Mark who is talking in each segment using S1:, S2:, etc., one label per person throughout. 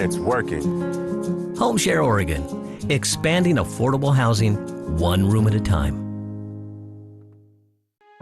S1: It's working.
S2: HomeShare Oregon, expanding affordable housing one room at a time.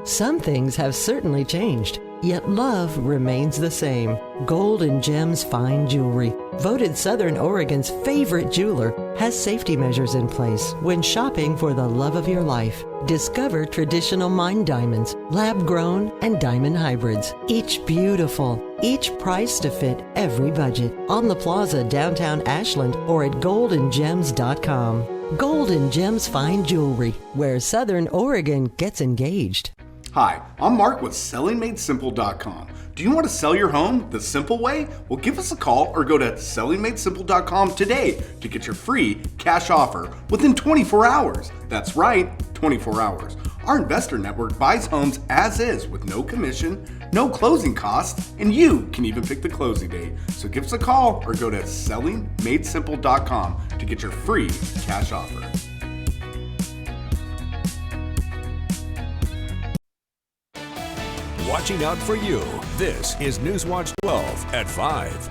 S3: Some things have certainly changed, yet love remains the same. Gold and Gems Fine Jewelry, voted Southern Oregon's favorite jeweler, has safety measures in place when shopping for the love of your life. Discover traditional mined diamonds, lab-grown, and diamond hybrids. Each beautiful, each priced to fit every budget. On the Plaza downtown Ashland or at goldandgems.com. Gold and Gems Fine Jewelry, where Southern Oregon gets engaged.
S4: Hi, I'm Mark with sellingmadesimple.com. Do you want to sell your home the simple way? Well, give us a call or go to sellingmadesimple.com today to get your free cash offer within 24 hours. That's right, 24 hours. Our investor network buys homes as is with no commission, no closing costs, and you can even pick the closing date. So give us a call or go to sellingmadesimple.com to get your free cash offer.
S5: Watching out for you. This is Newswatch 12 at 5.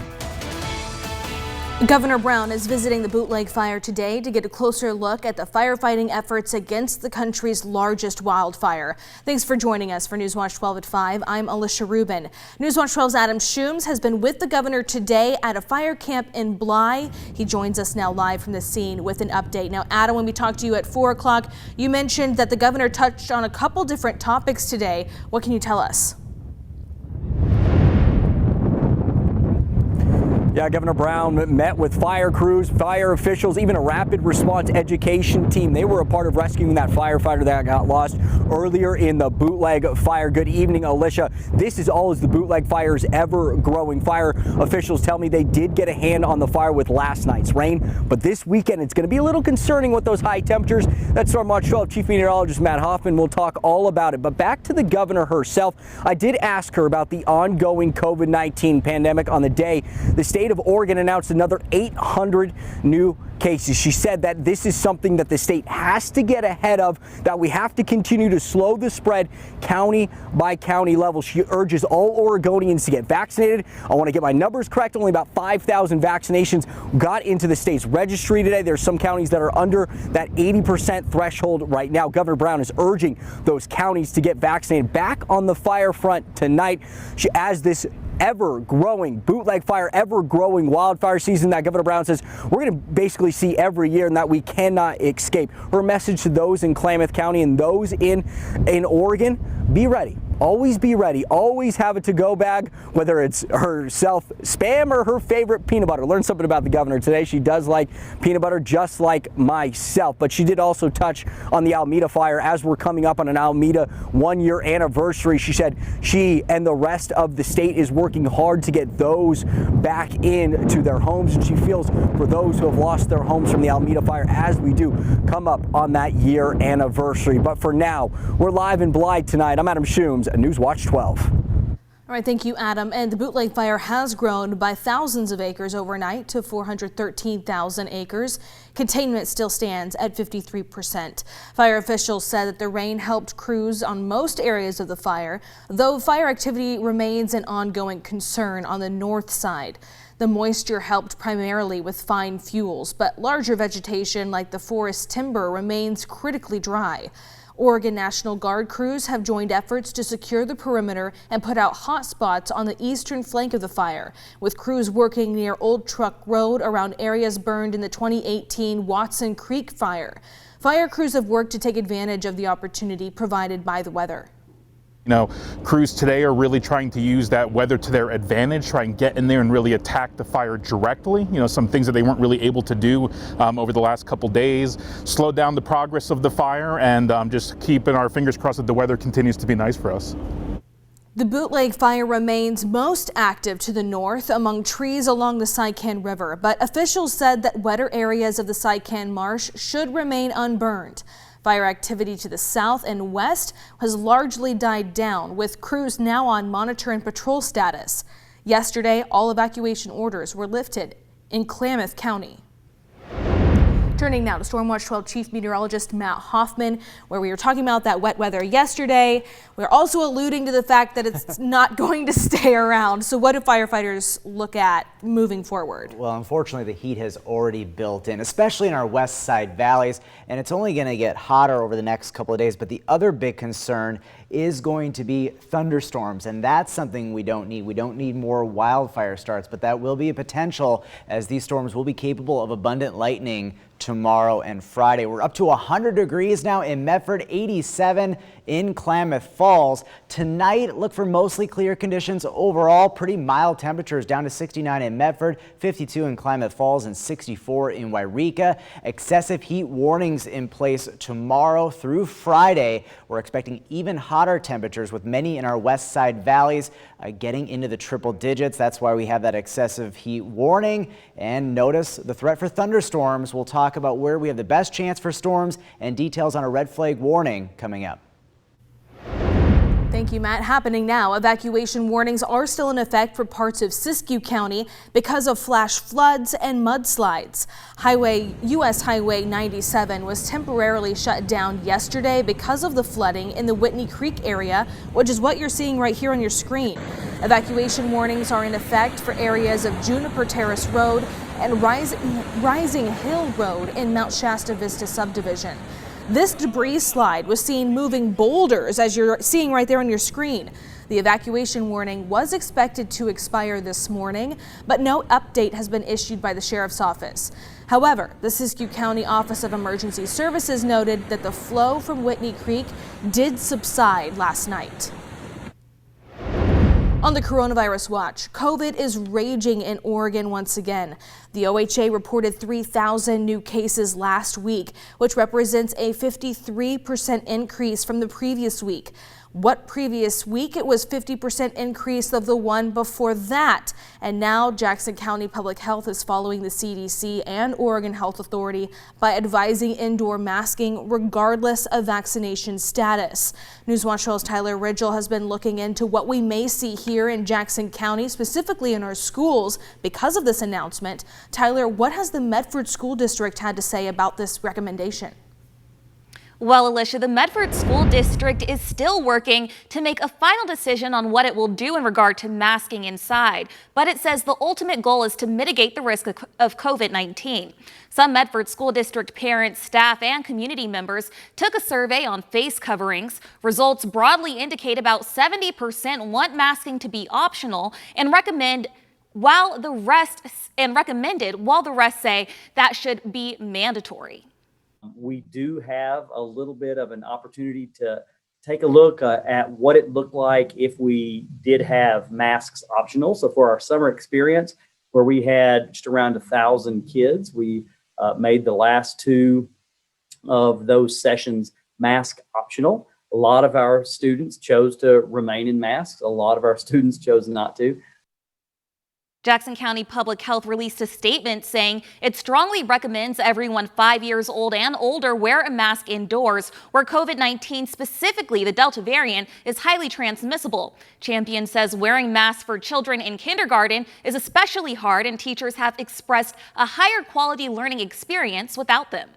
S6: Governor Brown is visiting the Bootleg fire today to get a closer look at the firefighting efforts against the country's largest wildfire. Thanks for joining us for Newswatch 12 at 5. I'm Alicia Rubin. Newswatch 12's Adam Schooms has been with the governor today at a fire camp in Bly. He joins us now live from the scene with an update. Now, Adam, when we talked to you at 4 o'clock, you mentioned that the governor touched on a couple different topics today. What can you tell us?
S7: Yeah, Governor Brown met with fire crews, fire officials, even a rapid response education team. They were a part of rescuing that firefighter that got lost earlier in the Bootleg fire. Good evening, Alicia. This is all as the Bootleg fire's ever-growing. Fire officials tell me they did get a hand on the fire with last night's rain, but this weekend it's going to be a little concerning with those high temperatures. That's our March 12 Chief Meteorologist Matt Hoffman will talk all about it. But back to the governor herself, I did ask her about the ongoing COVID-19 pandemic on the day the state of Oregon announced another 800 new cases. She said that this is something that the state has to get ahead of, that we have to continue to slow the spread county by county level. She urges all Oregonians to get vaccinated. I want to get my numbers correct. Only about 5,000 vaccinations got into the state's registry today. There's some counties that are under that 80% threshold right now. Governor Brown is urging those counties to get vaccinated. Back on the fire front tonight, as this ever-growing Bootleg fire, ever-growing wildfire season that Governor Brown says we're going to basically see every year and that we cannot escape. Her message to those in Klamath County and those in Oregon, be ready. Always be ready. Always have a to-go bag, whether it's herself Spam or her favorite peanut butter. Learn something about the governor today. She does like peanut butter just like myself. But she did also touch on the Alameda fire as we're coming up on an Alameda one-year anniversary. She said she and the rest of the state is working hard to get those back into their homes. And she feels for those who have lost their homes from the Alameda fire as we do come up on that year anniversary. But for now, we're live in Blythe tonight. I'm Adam Schooms, Newswatch 12.
S6: All right, thank you, Adam. And the Bootleg fire has grown by thousands of acres overnight to 413,000 acres. Containment still stands at 53%. Fire officials said that the rain helped crews on most areas of the fire, though fire activity remains an ongoing concern on the north side. The moisture helped primarily with fine fuels, but larger vegetation like the forest timber remains critically dry. Oregon National Guard crews have joined efforts to secure the perimeter and put out hot spots on the eastern flank of the fire, with crews working near Old Truck Road around areas burned in the 2018 Watson Creek fire. Fire crews have worked to take advantage of the opportunity provided by the weather.
S8: You know, crews today are really trying to use that weather to their advantage, try and get in there and really attack the fire directly. You know, some things that they weren't really able to do over the last couple days, slow down the progress of the fire, and just keeping our fingers crossed that the weather continues to be nice for us.
S6: The Bootleg fire remains most active to the north among trees along the Sican River, but officials said that wetter areas of the Sican Marsh should remain unburned. Fire activity to the south and west has largely died down, with crews now on monitor and patrol status. Yesterday, all evacuation orders were lifted in Klamath County. Turning now to Stormwatch 12 Chief Meteorologist Matt Hoffman, where we were talking about that wet weather yesterday. We're also alluding to the fact that it's not going to stay around. So what do firefighters look at moving forward?
S1: Well, unfortunately, the heat has already built in, especially in our west side valleys, and it's only going to get hotter over the next couple of days. But the other big concern is going to be thunderstorms, and that's something we don't need. We don't need more wildfire starts, but that will be a potential as these storms will be capable of abundant lightning tomorrow and Friday. We're up to 100 degrees now in Medford, 87 in Klamath Falls. Tonight, look for mostly clear conditions overall. Pretty mild temperatures down to 69 in Medford, 52 in Klamath Falls, and 64 in Wairika. Excessive heat warnings in place tomorrow through Friday. We're expecting even hotter temperatures with many in our west side valleys getting into the triple digits. That's why we have that excessive heat warning. And notice the threat for thunderstorms. We'll talk about where we have the best chance for storms and details on a red flag warning coming up.
S6: Thank you, Matt. Happening now, evacuation warnings are still in effect for parts of Siskiyou County because of flash floods and mudslides. US Highway 97 was temporarily shut down yesterday because of the flooding in the Whitney Creek area, which is what you're seeing right here on your screen. Evacuation warnings are in effect for areas of Juniper Terrace Road and Rising Hill Road in Mount Shasta VISTA subdivision. This debris slide was seen moving boulders, as you're seeing right there on your screen. The evacuation warning was expected to expire this morning, but no update has been issued by the sheriff's office. However, the Siskiyou County Office of Emergency Services noted that the flow from Whitney Creek did subside last night. On the coronavirus watch, COVID is raging in Oregon once again. The OHA reported 3,000 new cases last week, which represents a 53% increase from the previous week. What previous week? It was 50% increase of the one before that. And now Jackson County Public Health is following the CDC and Oregon Health Authority by advising indoor masking regardless of vaccination status. Newswatch 12's Tyler Ridgel has been looking into what we may see here in Jackson County, specifically in our schools, because of this announcement. Tyler, what has the Medford School District had to say about this recommendation?
S9: Well, Alicia, the Medford School District is still working to make a final decision on what it will do in regard to masking inside, but it says the ultimate goal is to mitigate the risk of COVID-19. Some Medford School District parents, staff, and community members took a survey on face coverings. Results broadly indicate about 70% want masking to be optional and recommended, while the rest say that should be mandatory.
S10: We do have a little bit of an opportunity to take a look at what it looked like if we did have masks optional. So for our summer experience, where we had just around 1,000 kids, we made the last two of those sessions mask optional. A lot of our students chose to remain in masks. A lot of our students chose not to.
S9: Jackson County Public Health released a statement saying it strongly recommends everyone 5 years old and older wear a mask indoors, where COVID-19, specifically the Delta variant, is highly transmissible. Champion says wearing masks for children in kindergarten is especially hard, and teachers have expressed a higher quality learning experience without them.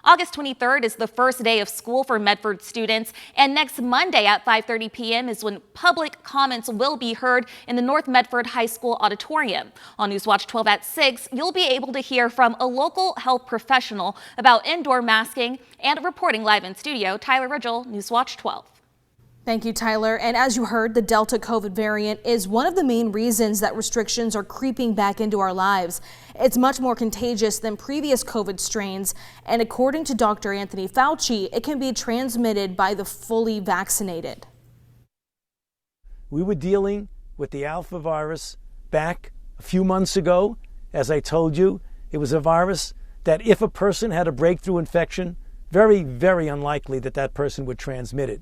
S9: August 23rd is the first day of school for Medford students, and next Monday at 5:30 p.m. is when public comments will be heard in the North Medford High School auditorium. On Newswatch 12 at 6, you'll be able to hear from a local health professional about indoor masking, and reporting live in studio, Tyler Ridgel, Newswatch 12.
S6: Thank you, Tyler. And as you heard, the Delta COVID variant is one of the main reasons that restrictions are creeping back into our lives. It's much more contagious than previous COVID strains, and according to Dr. Anthony Fauci, it can be transmitted by the fully vaccinated.
S11: We were dealing with the alpha virus back a few months ago. As I told you, it was a virus that if a person had a breakthrough infection, very, very unlikely that that person would transmit it.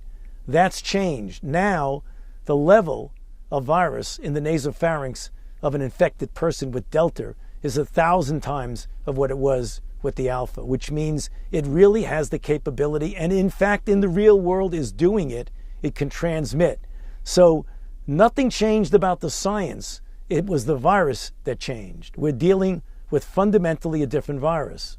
S11: That's changed. Now, the level of virus in the nasopharynx of an infected person with Delta is 1,000 times of what it was with the Alpha, which means it really has the capability, and in fact, in the real world is doing it. It can transmit. So nothing changed about the science. It was the virus that changed. We're dealing with fundamentally a different virus.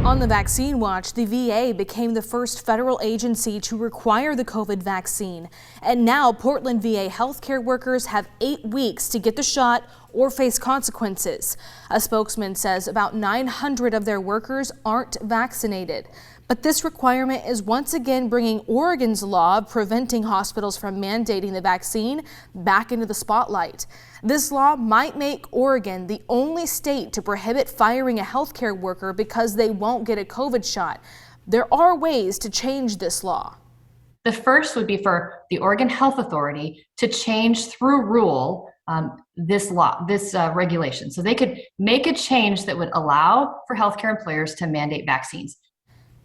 S6: On the vaccine watch, the VA became the first federal agency to require the COVID vaccine. And now Portland VA healthcare workers have 8 weeks to get the shot or face consequences. A spokesman says about 900 of their workers aren't vaccinated. But this requirement is once again bringing Oregon's law preventing hospitals from mandating the vaccine back into the spotlight. This law might make Oregon the only state to prohibit firing a healthcare worker because they won't get a COVID shot. There are ways to change this law.
S12: The first would be for the Oregon Health Authority to change through rule this regulation. So they could make a change that would allow for healthcare employers to mandate vaccines.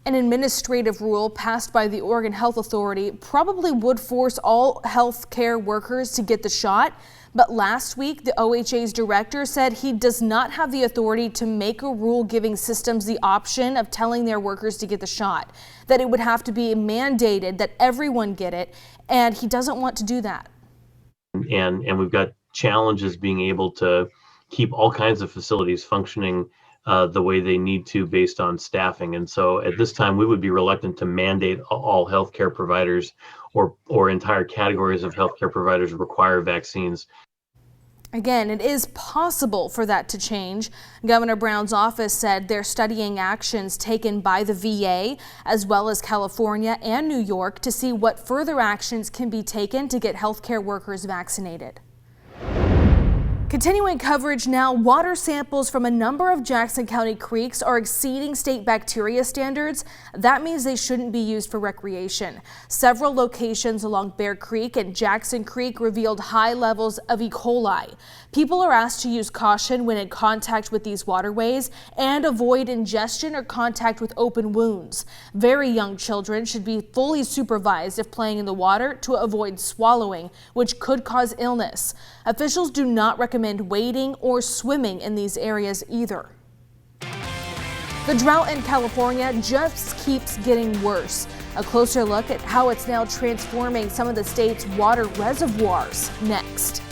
S6: An administrative rule passed by the Oregon Health Authority probably would force all healthcare workers to get the shot. But last week, the OHA's director said he does not have the authority to make a rule giving systems the option of telling their workers to get the shot, that it would have to be mandated that everyone get it, and he doesn't want to do that.
S13: And we've got challenges being able to keep all kinds of facilities functioning the way they need to based on staffing. And so at this time, we would be reluctant to mandate all healthcare providers or entire categories of healthcare providers require vaccines.
S6: Again, it is possible for that to change. Governor Brown's office said they're studying actions taken by the VA as well as California and New York to see what further actions can be taken to get healthcare workers vaccinated. Continuing coverage now, water samples from a number of Jackson County creeks are exceeding state bacteria standards. That means they shouldn't be used for recreation. Several locations along Bear Creek and Jackson Creek revealed high levels of E. coli. People are asked to use caution when in contact with these waterways and avoid ingestion or contact with open wounds. Very young children should be fully supervised if playing in the water to avoid swallowing, which could cause illness. Officials do not recommend wading or swimming in these areas either. The drought in California just keeps getting worse. A closer look at how it's now transforming some of the state's water reservoirs next.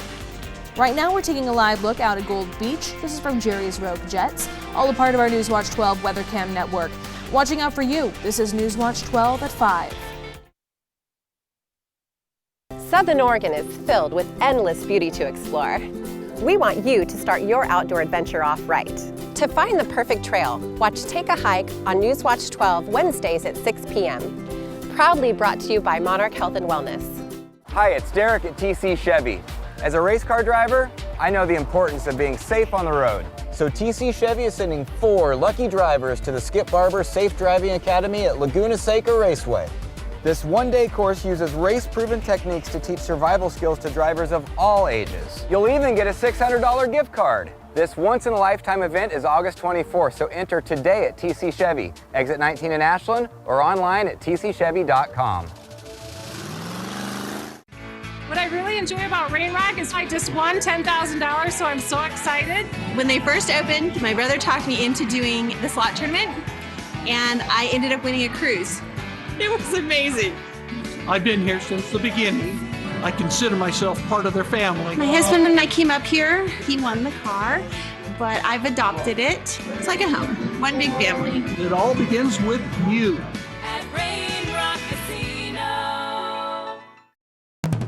S6: Right now we're taking a live look out at Gold Beach. This is from Jerry's Rogue Jets, all a part of our Newswatch 12 WeatherCam network. Watching out for you, this is Newswatch 12 at 5.
S14: Southern Oregon is filled with endless beauty to explore. We want you to start your outdoor adventure off right. To find the perfect trail, watch Take a Hike on Newswatch 12 Wednesdays at 6 p.m. Proudly brought to you by Monarch Health and Wellness.
S15: Hi, it's Derek at TC Chevy. As a race car driver, I know the importance of being safe on the road. So TC Chevy is sending 4 lucky drivers to the Skip Barber Safe Driving Academy at Laguna, Seca, Raceway. This one-day course uses race-proven techniques to teach survival skills to drivers of all ages. You'll even get a $600 gift card. This once-in-a-lifetime event is August 24th, so enter today at TC Chevy, exit 19 in Ashland, or online at tcchevy.com.
S16: What I really enjoy about Rain Rock is I just won $10,000, so I'm so excited.
S17: When they first opened, my brother talked me into doing the slot tournament, and I ended up winning a cruise. It was amazing.
S18: I've been here since the beginning. I consider myself part of their family.
S17: My husband and I came up here. He won the car, but I've adopted it. It's like a home, one big family.
S18: It all begins with you.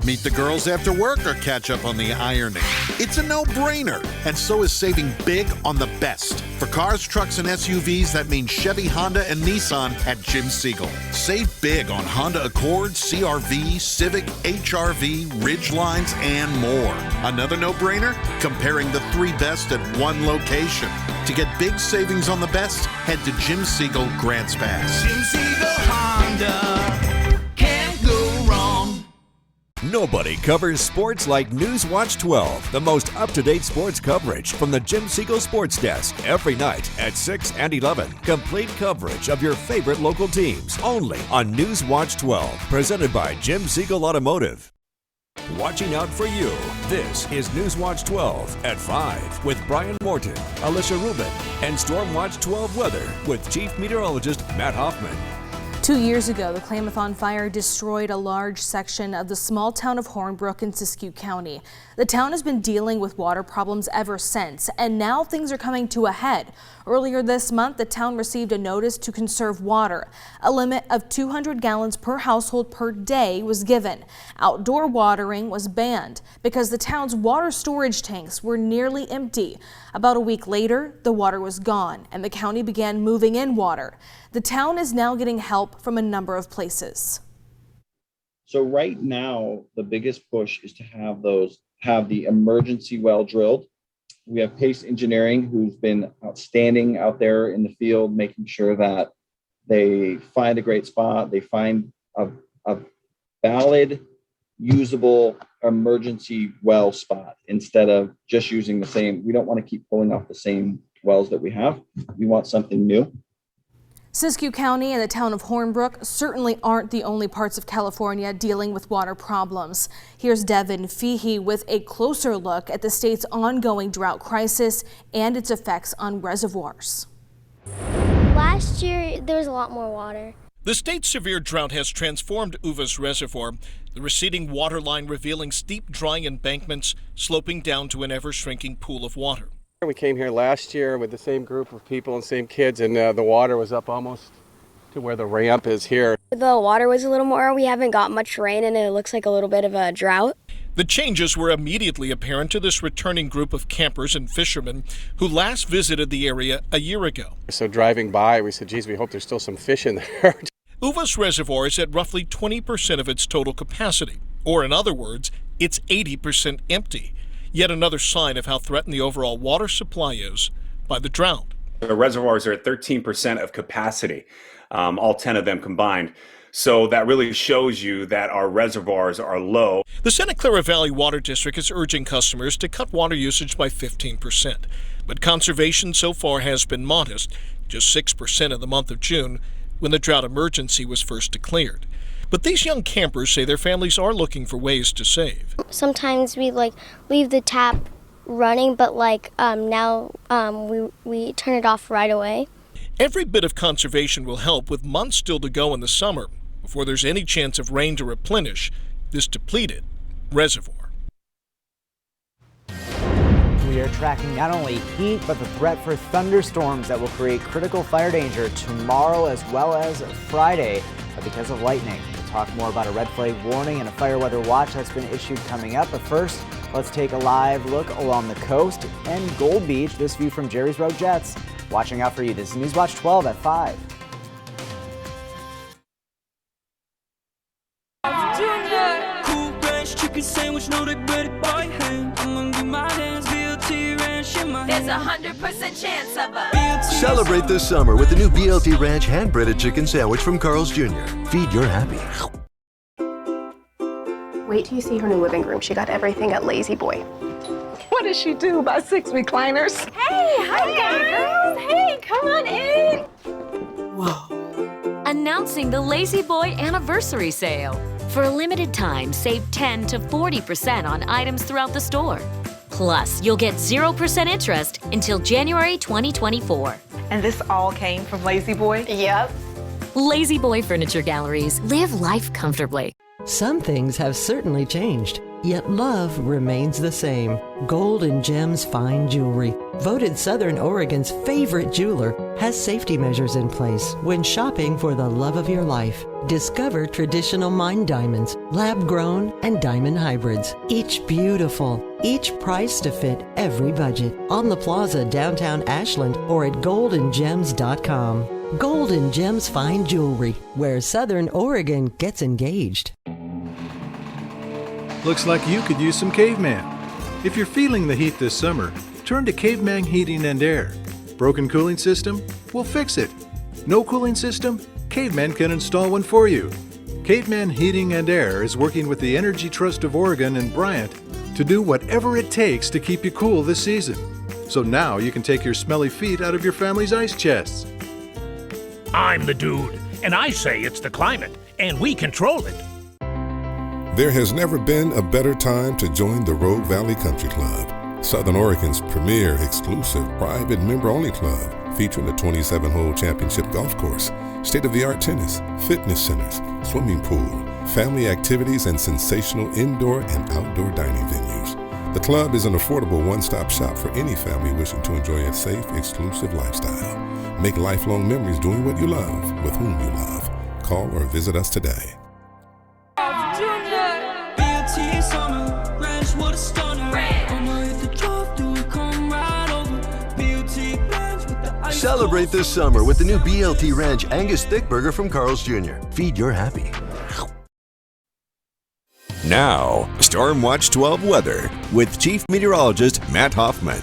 S19: Meet the girls after work or catch up on the ironing. It's a no-brainer, and so is saving big on the best. For cars, trucks, and SUVs, that means Chevy, Honda, and Nissan at Jim Siegel. Save big on Honda Accord, CR-V, Civic, HR-V, Ridgelines, and more. Another no-brainer? Comparing the 3 best at one location. To get big savings on the best, head to Jim Siegel Grants Pass.
S20: Jim Siegel Honda, can't go wrong.
S5: Nobody covers sports like Newswatch 12, the most up-to-date sports coverage from the Jim Siegel Sports Desk every night at 6 and 11. Complete coverage of your favorite local teams only on Newswatch 12, presented by Jim Siegel Automotive. Watching out for you. This is Newswatch 12 at 5 with Brian Morton, Alicia Rubin, and Stormwatch 12 weather with Chief Meteorologist Matt Hoffman.
S6: 2 years ago, the Klamathon fire destroyed a large section of the small town of Hornbrook in Siskiyou County. The town has been dealing with water problems ever since, and now things are coming to a head. Earlier this month, the town received a notice to conserve water. A limit of 200 gallons per household per day was given. Outdoor watering was banned because the town's water storage tanks were nearly empty. About a week later, the water was gone, and the county began moving in water. The town is now getting help from a number of places.
S21: So right now, the biggest push is to have the emergency well drilled. We have Pace Engineering, who's been outstanding out there in the field, making sure that they find a great spot. They find a valid, usable emergency well spot instead of just using the same. We don't want to keep pulling off the same wells that we have. We want something new.
S6: Siskiyou County and the town of Hornbrook certainly aren't the only parts of California dealing with water problems. Here's Devin Feehey with a closer look at the state's ongoing drought crisis and its effects on reservoirs.
S22: Last year, there was a lot more water.
S23: The state's severe drought has transformed Uva's reservoir, the receding water line revealing steep, dry embankments sloping down to an ever-shrinking pool of water.
S24: We came here last year with the same group of people and same kids, and the water was up almost to where the ramp is here.
S22: The water was a little more. We haven't got much rain, and it looks like a little bit of a drought.
S23: The changes were immediately apparent to this returning group of campers and fishermen who last visited the area a year ago.
S24: So driving by, we said, geez, we hope there's still some fish in there.
S23: Uva's reservoir is at roughly 20% of its total capacity, or in other words, it's 80% empty. Yet another sign of how threatened the overall water supply is by the drought.
S25: The reservoirs are at 13% of capacity, all 10 of them combined. So that really shows you that our reservoirs are low.
S23: The Santa Clara Valley Water District is urging customers to cut water usage by 15%. But conservation so far has been modest, just 6% in the month of June, when the drought emergency was first declared. But these young campers say their families are looking for ways to save.
S22: Sometimes we leave the tap running, but now we turn it off right away.
S23: Every bit of conservation will help, with months still to go in the summer before there's any chance of rain to replenish this depleted reservoir.
S1: We are tracking not only heat, but the threat for thunderstorms that will create critical fire danger tomorrow as well as Friday because of lightning. We'll talk more about a red flag warning and a fire weather watch that's been issued coming up. But first, let's take a live look along the coast and Gold Beach. This view from Jerry's Road Jets. Watching out for you. This is News Watch 12 at 5.
S26: There's 100% chance of a
S27: Celebrate this summer with the new BLT Ranch hand-breaded chicken sandwich from Carl's Jr. Feed your happy.
S28: Wait till you see her new living room. She got everything at Lazy Boy.
S29: What does she do about 6 recliners?
S26: Hey, hi girls. Hey, come on in. Whoa.
S30: Announcing the Lazy Boy Anniversary Sale. For a limited time, save 10 to 40% on items throughout the store. Plus, you'll get 0% interest until January 2024.
S29: And this all came from Lazy Boy?
S28: Yep.
S30: Lazy Boy Furniture Galleries. Live life comfortably.
S3: Some things have certainly changed, yet love remains the same. Gold and Gems Fine Jewelry, voted Southern Oregon's favorite jeweler, has safety measures in place when shopping for the love of your life. Discover traditional mine diamonds, lab-grown, and diamond hybrids. Each beautiful, each priced to fit every budget. On the Plaza downtown Ashland or at goldandgems.com. Gold and Gems Fine Jewelry, where Southern Oregon gets engaged.
S31: Looks like you could use some Caveman. If you're feeling the heat this summer, turn to Caveman Heating and Air. Broken cooling system? We'll fix it. No cooling system? Caveman can install one for you. Caveman Heating and Air is working with the Energy Trust of Oregon and Bryant to do whatever it takes to keep you cool this season. So now you can take your smelly feet out of your family's ice chests.
S32: I'm the dude, and I say it's the climate, and we control it.
S33: There has never been a better time to join the Rogue Valley Country Club, Southern Oregon's premier exclusive private member-only club, featuring a 27-hole championship golf course. state-of-the-art tennis, fitness centers, swimming pool, family activities, and sensational indoor and outdoor dining venues. The club is an affordable one-stop shop for any family wishing to enjoy a safe, exclusive lifestyle. Make lifelong memories doing what you love with whom you love. Call or visit us today.
S27: Celebrate this summer with the new BLT Ranch Angus Thick Burger from Carl's Jr. Feed your happy.
S5: Now, Storm Watch 12 weather with Chief Meteorologist Matt Hoffman.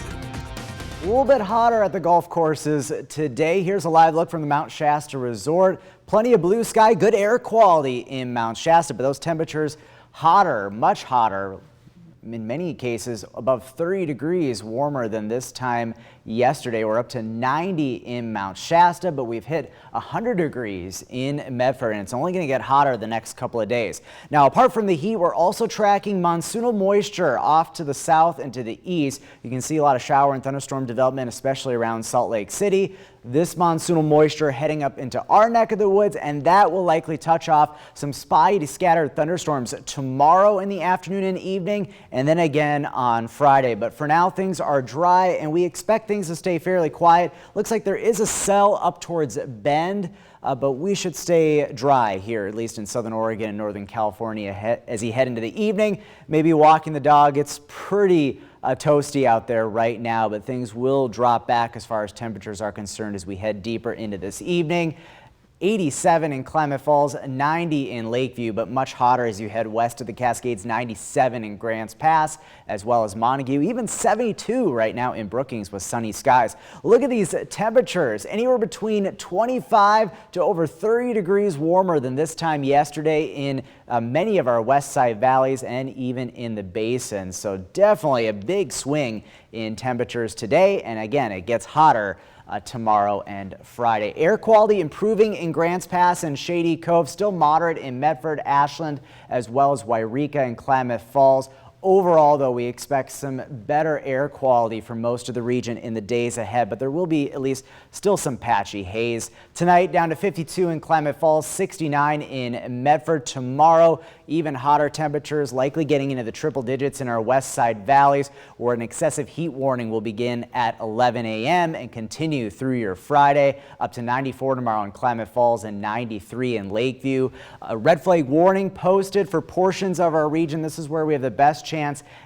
S1: A little bit hotter at the golf courses today. Here's a live look from the Mount Shasta Resort. Plenty of blue sky, good air quality in Mount Shasta, but those temperatures hotter, much hotter. In many cases above 30 degrees warmer than this time yesterday. We're up to 90 in Mount Shasta, but we've hit 100 degrees in Medford, and it's only going to get hotter the next couple of days. Now, apart from the heat, we're also tracking monsoonal moisture off to the south and to the east. You can see a lot of shower and thunderstorm development, especially around Salt Lake City. This monsoonal moisture heading up into our neck of the woods, and that will likely touch off some spotty to scattered thunderstorms tomorrow in the afternoon and evening, and then again on Friday. But for now, things are dry, and we expect things to stay fairly quiet. Looks like there is a cell up towards Bend, but we should stay dry here, at least in southern Oregon and northern California as you head into the evening. Maybe walking the dog. It's pretty toasty out there right now, but things will drop back as far as temperatures are concerned as we head deeper into this evening. 87 in Klamath Falls, 90 in Lakeview, but much hotter as you head west of the Cascades, 97 in Grants Pass, as well as Montague, even 72 right now in Brookings with sunny skies. Look at these temperatures, anywhere between 25 to over 30 degrees warmer than this time yesterday in many of our west side valleys and even in the basin. So definitely a big swing in temperatures today, and again, it gets hotter tomorrow and Friday. Air quality improving in Grants Pass and Shady Cove, still moderate in Medford, Ashland, as well as Wairika and Klamath Falls. Overall, though, we expect some better air quality for most of the region in the days ahead, but there will be at least still some patchy haze. Tonight, down to 52 in Klamath Falls, 69 in Medford. Tomorrow, even hotter temperatures, likely getting into the triple digits in our west side valleys, where an excessive heat warning will begin at 11 a.m. and continue through your Friday, up to 94 tomorrow in Klamath Falls and 93 in Lakeview. A red flag warning posted for portions of our region. This is where we have the best chance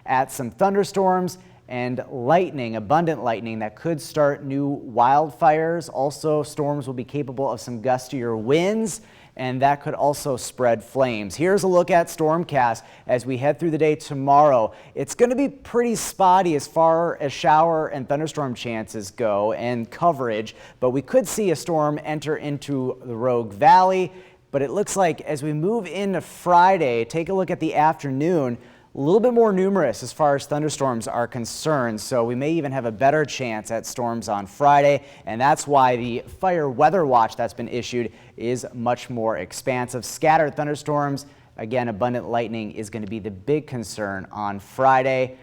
S1: at some thunderstorms and lightning, abundant lightning that could start new wildfires. Also, storms will be capable of some gustier winds, and that could also spread flames. Here's a look at Stormcast as we head through the day tomorrow. It's going to be pretty spotty as far as shower and thunderstorm chances go and coverage, but we could see a storm enter into the Rogue Valley. But it looks like as we move into Friday, take a look at the afternoon, a little bit more numerous as far as thunderstorms are concerned, so we may even have a better chance at storms on Friday, and that's why the fire weather watch that's been issued is much more expansive. Scattered thunderstorms, again, abundant lightning is going to be the big concern on Friday.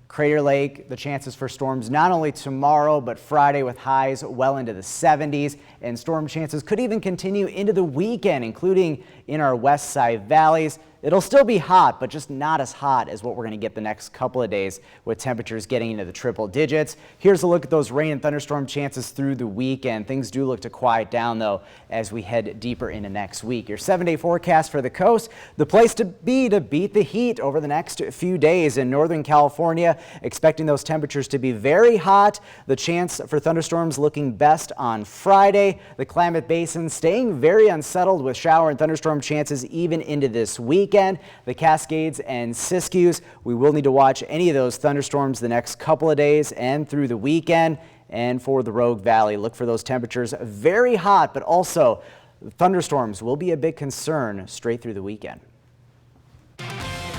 S1: Crater Lake, the chances for storms not only tomorrow but Friday with highs well into the 70s, and storm chances could even continue into the weekend, including in our west side valleys. It'll still be hot, but just not as hot as what we're going to get the next couple of days with temperatures getting into the triple digits. Here's a look at those rain and thunderstorm chances through the weekend. Things do look to quiet down, though, as we head deeper into next week. Your 7-day forecast for the coast, the place to be to beat the heat over the next few days in Northern California, expecting those temperatures to be very hot. The chance for thunderstorms looking best on Friday. The Klamath Basin staying very unsettled with shower and thunderstorm chances even into this weekend. The Cascades and Siskiyous, we will need to watch any of those thunderstorms the next couple of days and through the weekend. And for the Rogue Valley, look for those temperatures very hot, but also thunderstorms will be a big concern straight through the weekend.